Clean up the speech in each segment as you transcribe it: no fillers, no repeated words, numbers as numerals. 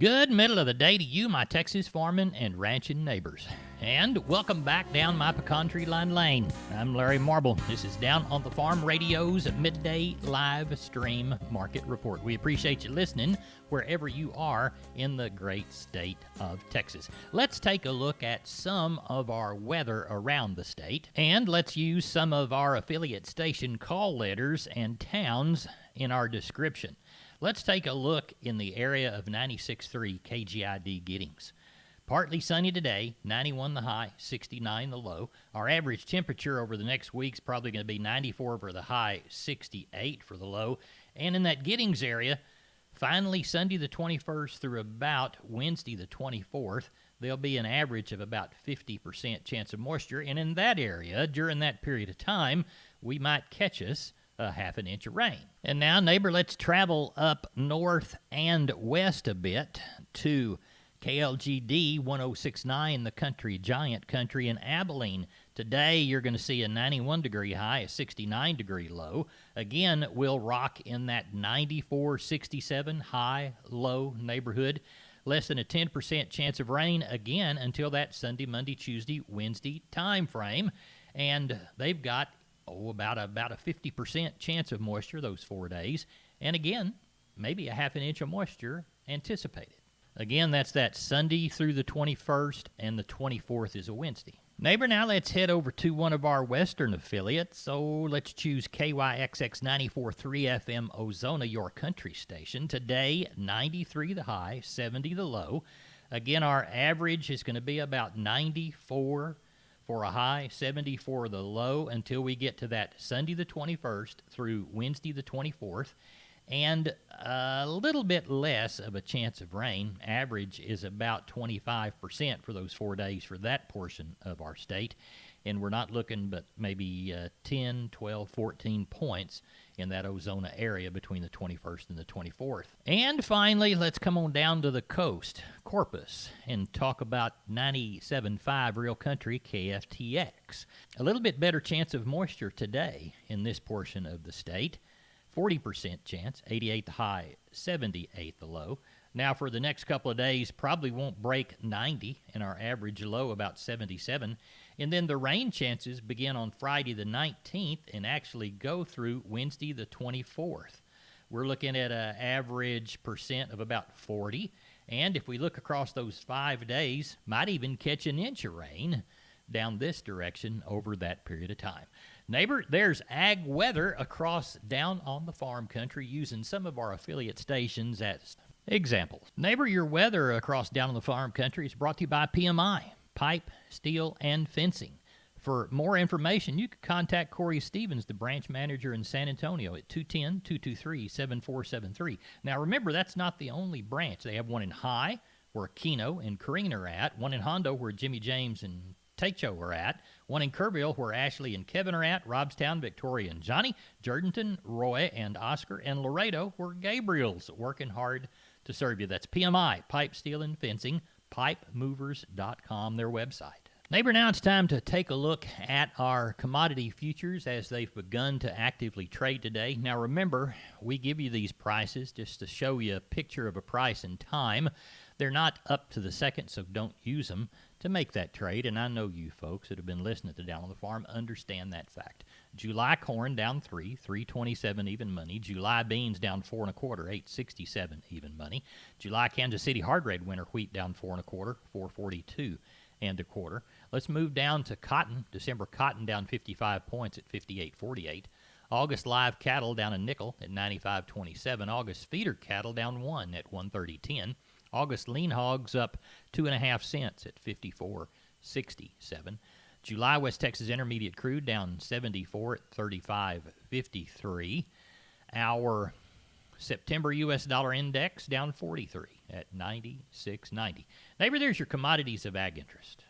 Good middle of the day to you, my Texas farming and ranching neighbors. And welcome back down my pecan tree line lane. I'm Larry Marble. This is Down on the Farm Radio's Midday Live Stream Market Report. We appreciate you listening wherever you are in the great state of Texas. Let's take a look at some of our weather around the state, and let's use some of our affiliate station call letters and towns in our description. Let's take a look in the area of 96.3 KGID Giddings. Partly sunny today, 91 the high, 69 the low. Our average temperature over the next week's probably going to be 94 for the high, 68 for the low. And in that Giddings area, finally Sunday the 21st through about Wednesday the 24th, there'll be an average of about 50% chance of moisture. And in that area, during that period of time, we might catch us a half an inch of rain. And now, neighbor, let's travel up north and west a bit to KLGD 1069, the Country Giant Country in Abilene. Today, you're going to see a 91 degree high, a 69 degree low. Again, we'll rock in that 94, 67 high, low neighborhood. Less than a 10% chance of rain again until that Sunday, Monday, Tuesday, Wednesday time frame. And they've got about a 50% chance of moisture those 4 days. And again, maybe a half an inch of moisture anticipated. Again, that's that Sunday through the 21st, and the 24th is a Wednesday. Neighbor, now let's head over to one of our western affiliates. So let's choose KYXX 94.3 FM Ozona, your country station. Today, 93 the high, 70 the low. Again, our average is going to be about 94 for a high, 70 for the low, until we get to that Sunday the 21st through Wednesday the 24th, and a little bit less of a chance of rain. Average is about 25% for those 4 days for that portion of our state, and we're not looking but maybe 10, 12, 14 points in that Ozona area between the 21st and the 24th. And finally, let's come on down to the coast, Corpus, and talk about 97.5 Real Country KFTX. A little bit better chance of moisture today in this portion of the state. 40% chance, 88 the high, 78 the low. Now for the next couple of days, probably won't break 90, and our average low about 77. And then the rain chances begin on Friday the 19th and actually go through Wednesday the 24th. We're looking at an average percent of about 40. And if we look across those 5 days, might even catch an inch of rain down this direction over that period of time. Neighbor, there's ag weather across Down on the Farm Country using some of our affiliate stations as examples. Neighbor, your weather across Down on the Farm Country is brought to you by PMI, Pipe, Steel, and Fencing. For more information, you can contact Corey Stevens, the branch manager in San Antonio, at 210-223-7473. Now remember, that's not the only branch. They have one in High, where Keno and Kareen are at, one in Hondo, where Jimmy James and Tacho are at, one in Kerrville, where Ashley and Kevin are at, Robstown, Victoria and Johnny, Jourdanton, Roy and Oscar, and Laredo, where Gabriel's working hard to serve you. That's PMI, Pipe, Steel, and Fencing, pipemovers.com, their website. Neighbor, now it's time to take a look at our commodity futures as they've begun to actively trade today. Now remember, we give you these prices just to show you a picture of a price in time. They're not up to the second, so don't use them to make that trade, and I know you folks that have been listening to Down on the Farm understand that fact. July corn down 3.27 even money. July beans down 4 1/4, 8.67 even money. July Kansas City hard red winter wheat down 4 1/4, 4.42 1/4. Let's move down to cotton. December cotton down 55 points at 58.48. August live cattle down a nickel at 95.27. August feeder cattle down 1 at 130.10. August lean hogs up 2.5 cents at 54.67. July West Texas Intermediate crude down 74 at 35.53. Our September U.S. dollar index down 43 at 96.90. Neighbor, there's your commodities of ag interest.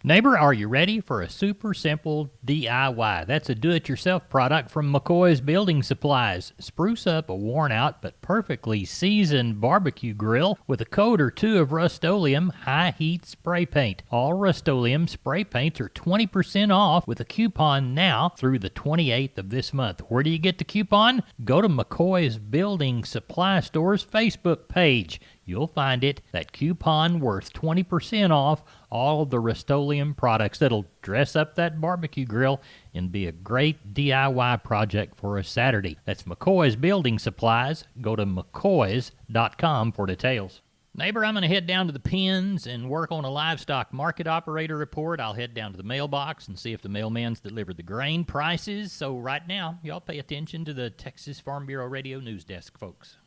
Neighbor, are you ready for a super simple DIY? That's a do-it-yourself product from McCoy's Building Supplies. Spruce up a worn-out but perfectly seasoned barbecue grill with a coat or two of Rust-Oleum high-heat spray paint. All Rust-Oleum spray paints are 20% off with a coupon now through the 28th of this month. Where do you get the coupon? Go to McCoy's Building Supply Store's Facebook page. You'll find it. That coupon worth 20% off all of the Rust-Oleum products that'll dress up that barbecue grill and be a great DIY project for a Saturday. That's McCoy's Building Supplies. Go to mccoys.com for details. Neighbor, I'm going to head down to the pens and work on a livestock market operator report. I'll head down to the mailbox and see if the mailman's delivered the grain prices. So right now, y'all pay attention to the Texas Farm Bureau Radio News Desk, folks.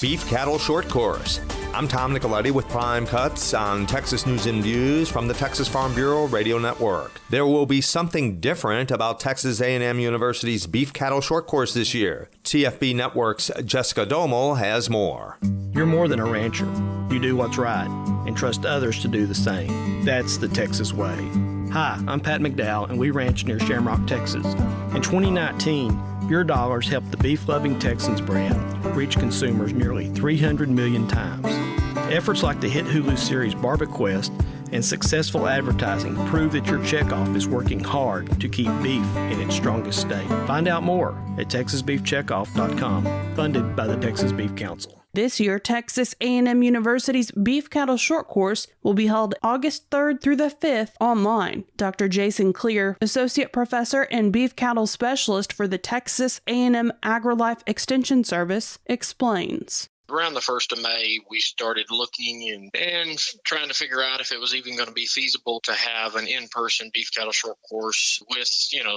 Beef Cattle Short Course. I'm Tom Nicoletti with Prime Cuts on Texas News and Views from the Texas Farm Bureau Radio Network. There will be something different about Texas A&M University's Beef Cattle Short Course this year. TFB Network's Jessica Domel has more. You're more than a rancher. You do what's right and trust others to do the same. That's the Texas way. Hi, I'm Pat McDowell, and we ranch near Shamrock, Texas. In 2019, your dollars helped the beef-loving Texans brand reach consumers nearly 300 million times. Efforts like the hit Hulu series BarbecQuest and successful advertising prove that your checkoff is working hard to keep beef in its strongest state. Find out more at texasbeefcheckoff.com, funded by the Texas Beef Council. This year, Texas A&M University's Beef Cattle Short Course will be held August 3rd through the 5th online. Dr. Jason Clear, Associate Professor and Beef Cattle Specialist for the Texas A&M AgriLife Extension Service, explains. Around the 1st of May, we started looking and trying to figure out if it was even going to be feasible to have an in-person beef cattle short course with,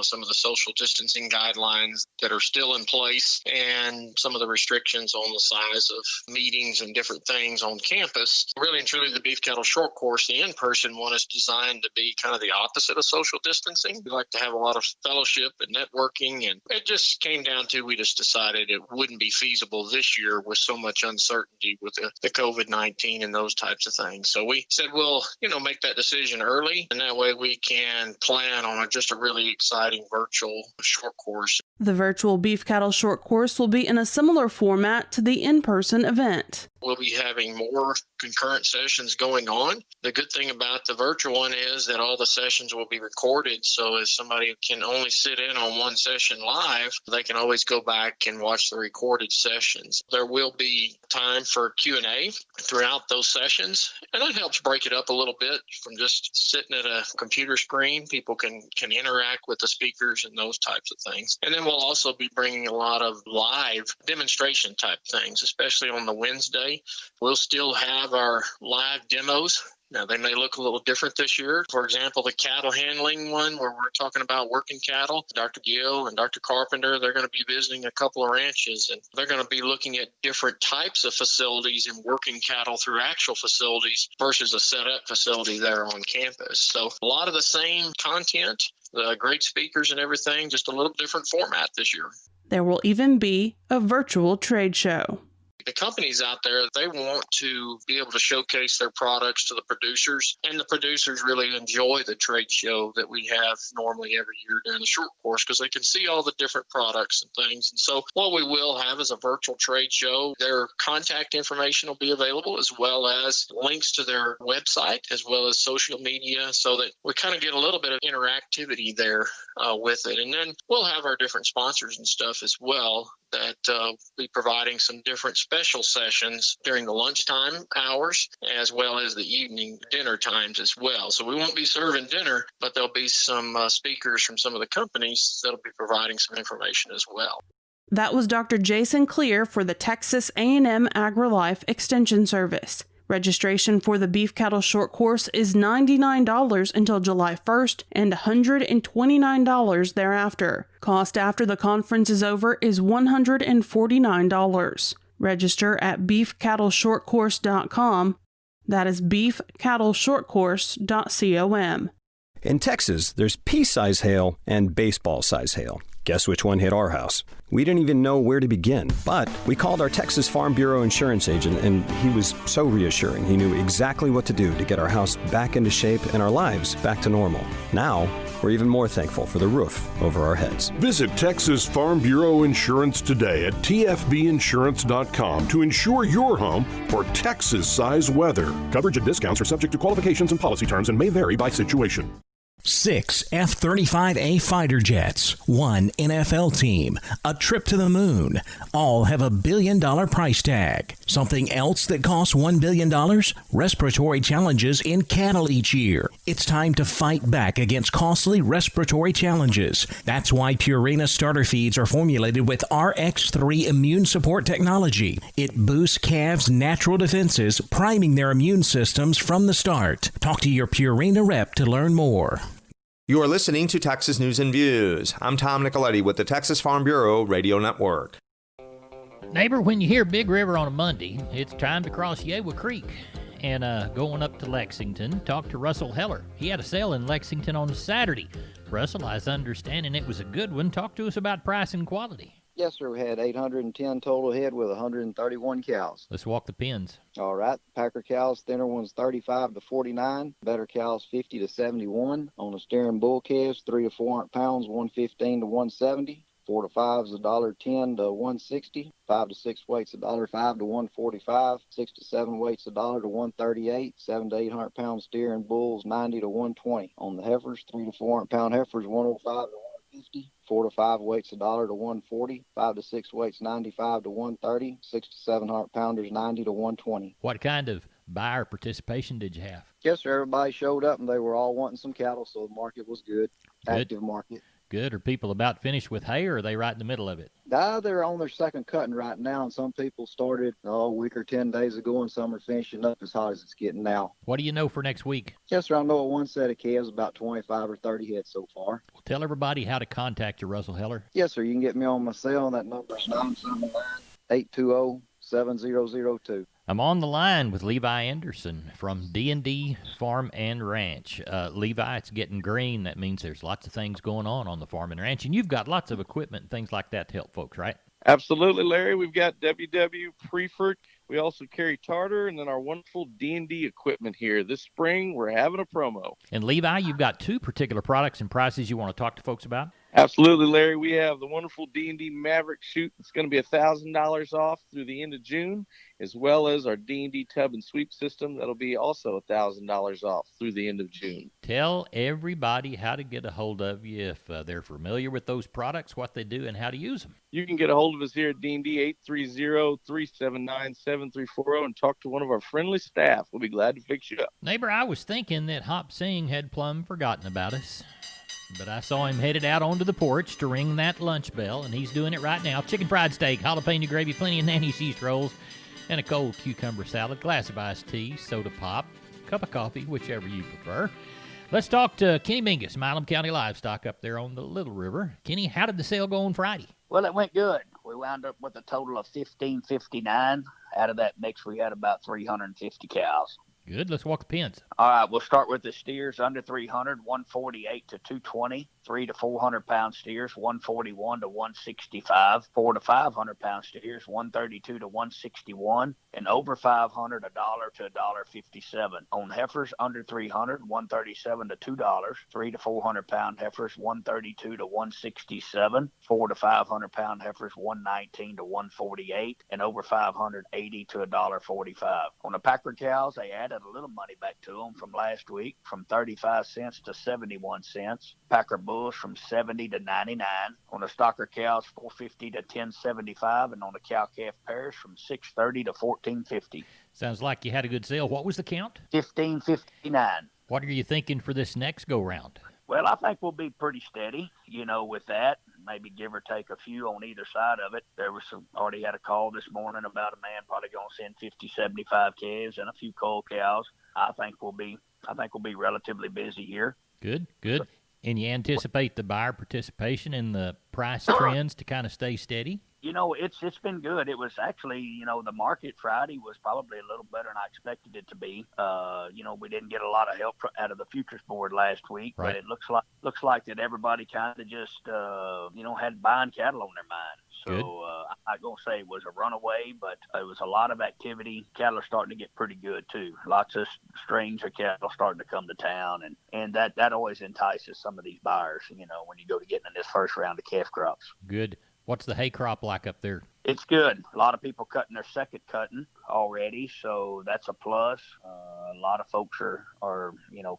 some of the social distancing guidelines that are still in place and some of the restrictions on the size of meetings and different things on campus. Really and truly, the beef cattle short course, the in-person one, is designed to be kind of the opposite of social distancing. We like to have a lot of fellowship and networking, and it just came down to we just decided it wouldn't be feasible this year with so much uncertainty with the COVID-19 and those types of things. So we said, we'll, make that decision early, and that way we can plan on just a really exciting virtual short course. The virtual Beef Cattle Short Course will be in a similar format to the in-person event. We'll be having more concurrent sessions going on. The good thing about the virtual one is that all the sessions will be recorded, so if somebody can only sit in on one session live, they can always go back and watch the recorded sessions. There will be time for Q&A throughout those sessions, and that helps break it up a little bit from just sitting at a computer screen. People can interact with the speakers and those types of things. And then we'll also be bringing a lot of live demonstration type things, especially on the Wednesday. We'll still have our live demos. Now, they may look a little different this year. For example, the cattle handling one, where we're talking about working cattle, Dr. Gill and Dr. Carpenter, they're going to be visiting a couple of ranches, and they're going to be looking at different types of facilities and working cattle through actual facilities versus a set-up facility there on campus. So a lot of the same content, the great speakers and everything, just a little different format this year. There will even be a virtual trade show. The companies out there, they want to be able to showcase their products to the producers, and the producers really enjoy the trade show that we have normally every year during the short course because they can see all the different products and things. And so what we will have is a virtual trade show. Their contact information will be available, as well as links to their website, as well as social media, so that we kind of get a little bit of interactivity there with it. And then we'll have our different sponsors and stuff as well that will be providing some different special sessions during the lunchtime hours, as well as the evening dinner times as well. So we won't be serving dinner, but there'll be some speakers from some of the companies that'll be providing some information as well. That was Dr. Jason Clear for the Texas A&M AgriLife Extension Service. Registration for the Beef Cattle Short Course is $99 until July 1st and $129 thereafter. Cost after the conference is over is $149. Register at beefcattleshortcourse.com. That is beefcattleshortcourse.com. In Texas, there's pea-size hail and baseball-size hail. Guess which one hit our house? We didn't even know where to begin, but we called our Texas Farm Bureau insurance agent, and he was so reassuring. He knew exactly what to do to get our house back into shape and our lives back to normal. Now, we're even more thankful for the roof over our heads. Visit Texas Farm Bureau Insurance today at tfbinsurance.com to insure your home for Texas-size weather. Coverage and discounts are subject to qualifications and policy terms and may vary by situation. 6 F-35A fighter jets, 1 NFL team, a trip to the moon, all have a $1 billion price tag. Something else that costs $1 billion? Respiratory challenges in cattle each year. It's time to fight back against costly respiratory challenges. That's why Purina starter feeds are formulated with RX3 immune support technology. It boosts calves' natural defenses, priming their immune systems from the start. Talk to your Purina rep to learn more. You are listening to Texas News and Views. I'm Tom Nicoletti with the Texas Farm Bureau Radio Network. Neighbor, when you hear Big River on a Monday, it's time to cross Yewa Creek. And going up to Lexington, talk to Russell Heller. He had a sale in Lexington on Saturday. Russell, I was understanding it was a good one. Talk to us about price and quality. Yes, sir. We had 810 total head with 131 cows. Let's walk the pins. All right. Packer cows, thinner ones 35 to 49. Better cows 50 to 71. On the steering bull calves, 300 to 400 pounds, 115 to 170. 4 to 5s $1.10 to 160. 5 to 6 weights $1.05 to 145. 6 to 7 weights $1 to 138. 7 to 800 pound steering bulls 90 to 120. On the heifers, 3 to 400 pound heifers 105 to 150. 4 to 5 weights $1 to 140. 5 to 6 weights 95 to 130. 6 to 700 pounders 90 to 120. What kind of buyer participation did you have? Yes, sir. Everybody showed up and they were all wanting some cattle, so the market was good. Active market. Good. Are people about finished with hay, or are they right in the middle of it? They're on their second cutting right now, and some people started a week or 10 days ago, and some are finishing up as hot as it's getting now. What do you know for next week? Yes, sir. I know one set of calves, about 25 or 30 head so far. Well, tell everybody how to contact you, Russell Heller. Yes, sir. You can get me on my cell. That number is 979-820-7002. I'm on the line with Levi Anderson from D&D Farm and Ranch. Levi, it's getting green. That means there's lots of things going on the farm and ranch, and you've got lots of equipment and things like that to help folks, right? Absolutely, Larry. We've got WW, Preferred. We also carry Tartar, and then our wonderful D&D equipment here. This spring, we're having a promo. And Levi, you've got two particular products and prices you want to talk to folks about? Absolutely, Larry. We have the wonderful D&D Maverick chute. It's going to be $1,000 off through the end of June, as well as our D&D tub and sweep system. That'll be also $1,000 off through the end of June. Tell everybody how to get a hold of you if they're familiar with those products, what they do, and how to use them. You can get a hold of us here at D&D 830-379-7340 and talk to one of our friendly staff. We'll be glad to fix you up. Neighbor, I was thinking that Hop Sing had plumb forgotten about us. But I saw him headed out onto the porch to ring that lunch bell, and he's doing it right now. Chicken fried steak, jalapeno gravy, plenty of nanny's yeast rolls, and a cold cucumber salad, glass of iced tea, soda pop, cup of coffee, whichever you prefer. Let's talk to Kenny Mingus, Milam County Livestock up there on the Little River. Kenny, how did the sale go on Friday? Well, it went good. We wound up with a total of 1559. Out of that mix, we had about 350 cows. Good. Let's walk the pins. All right, we'll start with the steers under 300, 148 to 220. 3 to 400 pound steers, 141 to 165. 4 to 500 pound steers, 132 to 161. And over 500, $1 to $1.57. On heifers under 300, 137 to $2. 3 to 400 pound heifers, 132 to 167. 4 to 500 pound heifers, 119 to 148. And over 500, 80 to $1.45. On the packer cows, they added a little money back to them from last week, from 35 cents to 71 cents. Packer bulls from 70 to 99. On the stocker cows, 450 to 1075, and on the cow calf pairs from 630 to 1450. Sounds like you had a good sale. What was the count? 1559. What are you thinking for this next go round? Well, I think we'll be pretty steady, with that. Maybe give or take a few on either side of it. There was already had a call this morning about a man probably going to send 50, 75 calves and a few coal cows. I think we'll be relatively busy here. Good. And you anticipate the buyer participation and the price trends to kind of stay steady? It's been good. It was actually, the market Friday was probably a little better than I expected it to be. We didn't get a lot of help out of the futures board last week, right. But it looks like that everybody kind of just, had buying cattle on their mind. So I'm not going to say it was a runaway, but it was a lot of activity. Cattle are starting to get pretty good, too. Lots of stranger cattle starting to come to town, and that always entices some of these buyers, when you go to getting in this first round of calf crops. Good. What's the hay crop like up there? It's good. A lot of people cutting their second cutting already, so that's a plus. A lot of folks are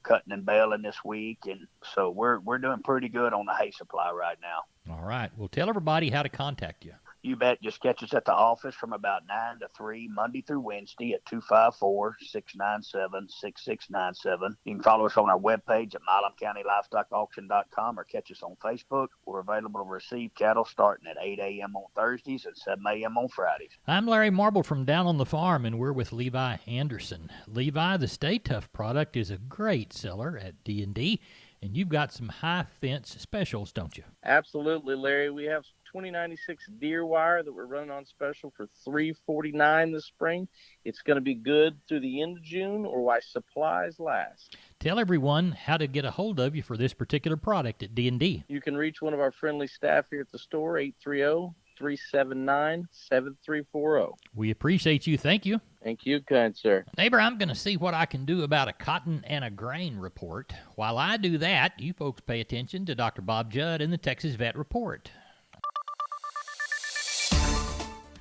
cutting and baling this week, and so we're doing pretty good on the hay supply right now. All right. Well, tell everybody how to contact you. You bet. Just catch us at the office from about 9 to 3, Monday through Wednesday at 254-697-6697. You can follow us on our webpage at MilamCountyLivestockAuction.com or catch us on Facebook. We're available to receive cattle starting at 8 a.m. on Thursdays and 7 a.m. on Fridays. I'm Larry Marble from Down on the Farm, and we're with Levi Anderson. Levi, the Stay Tough product is a great seller at D&D, and you've got some high fence specials, don't you? Absolutely, Larry. We have 2096 deer wire that we're running on special for $349 this spring. It's going to be good through the end of June or while supplies last. Tell everyone how to get a hold of you for this particular product at D&D. You can reach one of our friendly staff here at the store, 830-379-7340. We appreciate you. Thank you. Thank you, kind sir. Neighbor, I'm going to see what I can do about a cotton and a grain report. While I do that, you folks pay attention to Dr. Bob Judd and the Texas Vet Report.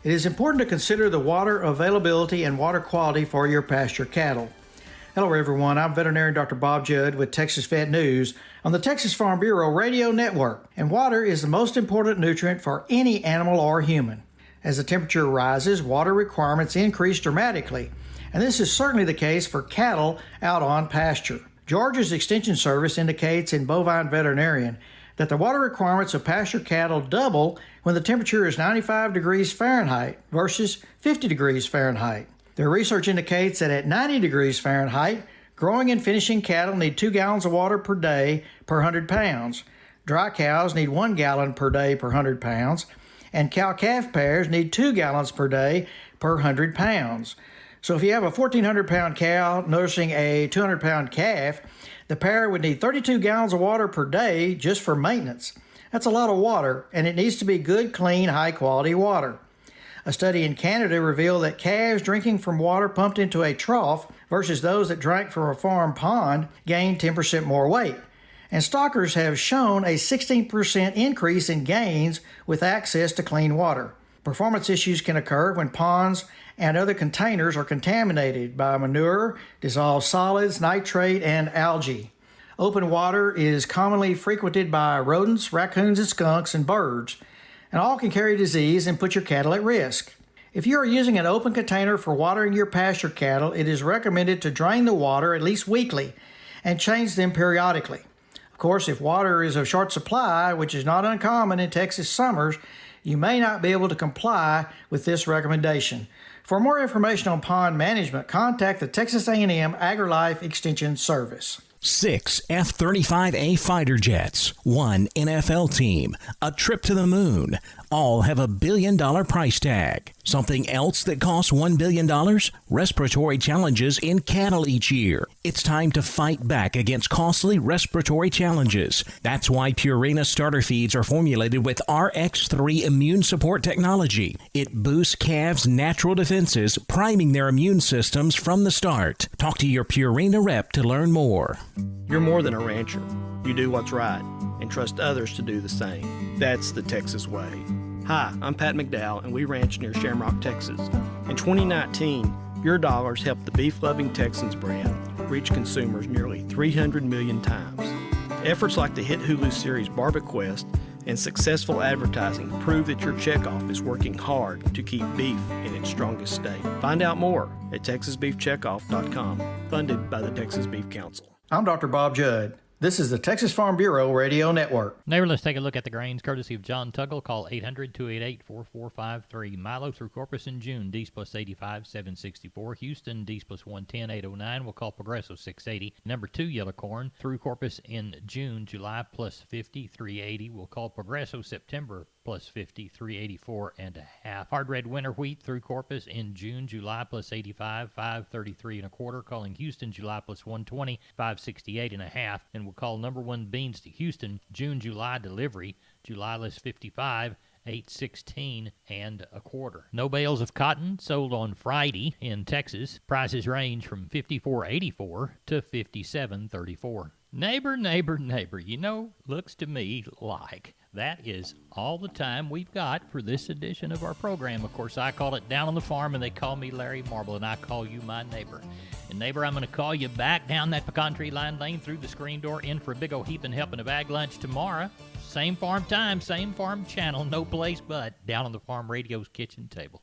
It is important to consider the water availability and water quality for your pasture cattle. Hello everyone, I'm veterinarian Dr. Bob Judd with Texas Vet News on the Texas Farm Bureau Radio Network. And water is the most important nutrient for any animal or human. As the temperature rises, water requirements increase dramatically, and this is certainly the case for cattle out on pasture. Georgia's Extension Service indicates in Bovine Veterinarian that the water requirements of pasture cattle double when the temperature is 95 degrees Fahrenheit versus 50 degrees Fahrenheit. Their research indicates that at 90 degrees Fahrenheit, growing and finishing cattle need 2 gallons of water per day per 100 pounds. Dry cows need 1 gallon per day per 100 pounds, and cow-calf pairs need 2 gallons per day per 100 pounds. So if you have a 1,400-pound cow nursing a 200-pound calf, the pair would need 32 gallons of water per day just for maintenance. That's a lot of water, and it needs to be good, clean, high-quality water. A study in Canada revealed that calves drinking from water pumped into a trough versus those that drank from a farm pond gained 10% more weight. And stockers have shown a 16% increase in gains with access to clean water. Performance issues can occur when ponds and other containers are contaminated by manure, dissolved solids, nitrate, and algae. Open water is commonly frequented by rodents, raccoons, and skunks, and birds, and all can carry disease and put your cattle at risk. If you are using an open container for watering your pasture cattle, it is recommended to drain the water at least weekly and change them periodically. Of course, if water is of short supply, which is not uncommon in Texas summers, you may not be able to comply with this recommendation. For more information on pond management, contact the Texas A&M AgriLife Extension Service. 6 F-35A fighter jets, 1 NFL team, a trip to the moon, all have $1 billion price tag. Something else that costs $1 billion? Respiratory challenges in cattle each year. It's time to fight back against costly respiratory challenges. That's why Purina starter feeds are formulated with RX3 immune support technology. It boosts calves' natural defenses, priming their immune systems from the start. Talk to your Purina rep to learn more. You're more than a rancher. You do what's right and trust others to do the same. That's the Texas way. Hi, I'm Pat McDowell, and we ranch near Shamrock, Texas. In 2019, your dollars helped the beef-loving Texans brand reach consumers nearly 300 million times. Efforts like the hit Hulu series BarbieQuest and successful advertising prove that your checkoff is working hard to keep beef in its strongest state. Find out more at TexasBeefCheckoff.com, funded by the Texas Beef Council. I'm Dr. Bob Judd. This is the Texas Farm Bureau Radio Network. Neighbor, let's take a look at the grains courtesy of John Tuggle. Call 800-288-4453. Milo through Corpus in June, D's plus 85, 764. Houston, D's plus 110, 809. We'll call Progresso 680. Number 2, yellow corn through Corpus in June, July plus 50, 380. We'll call Progresso September plus 50, 384 and a half. Hard red winter wheat through Corpus in June, July plus 85, 533 and a quarter. Calling Houston, July plus 120, 568 and a half. And we'll call number 1 beans to Houston, June, July delivery, July less 55, 816 and a quarter. No bales of cotton sold on Friday in Texas. Prices range from $54.84 to $57.34. Neighbor, looks to me like that is all the time we've got for this edition of our program. Of course, I call it Down on the Farm, and they call me Larry Marble, and I call you my neighbor. And neighbor, I'm going to call you back down that pecan tree line lane through the screen door in for a big old heaping helping of ag lunch tomorrow. Same farm time, same farm channel, no place but Down on the Farm Radio's kitchen table.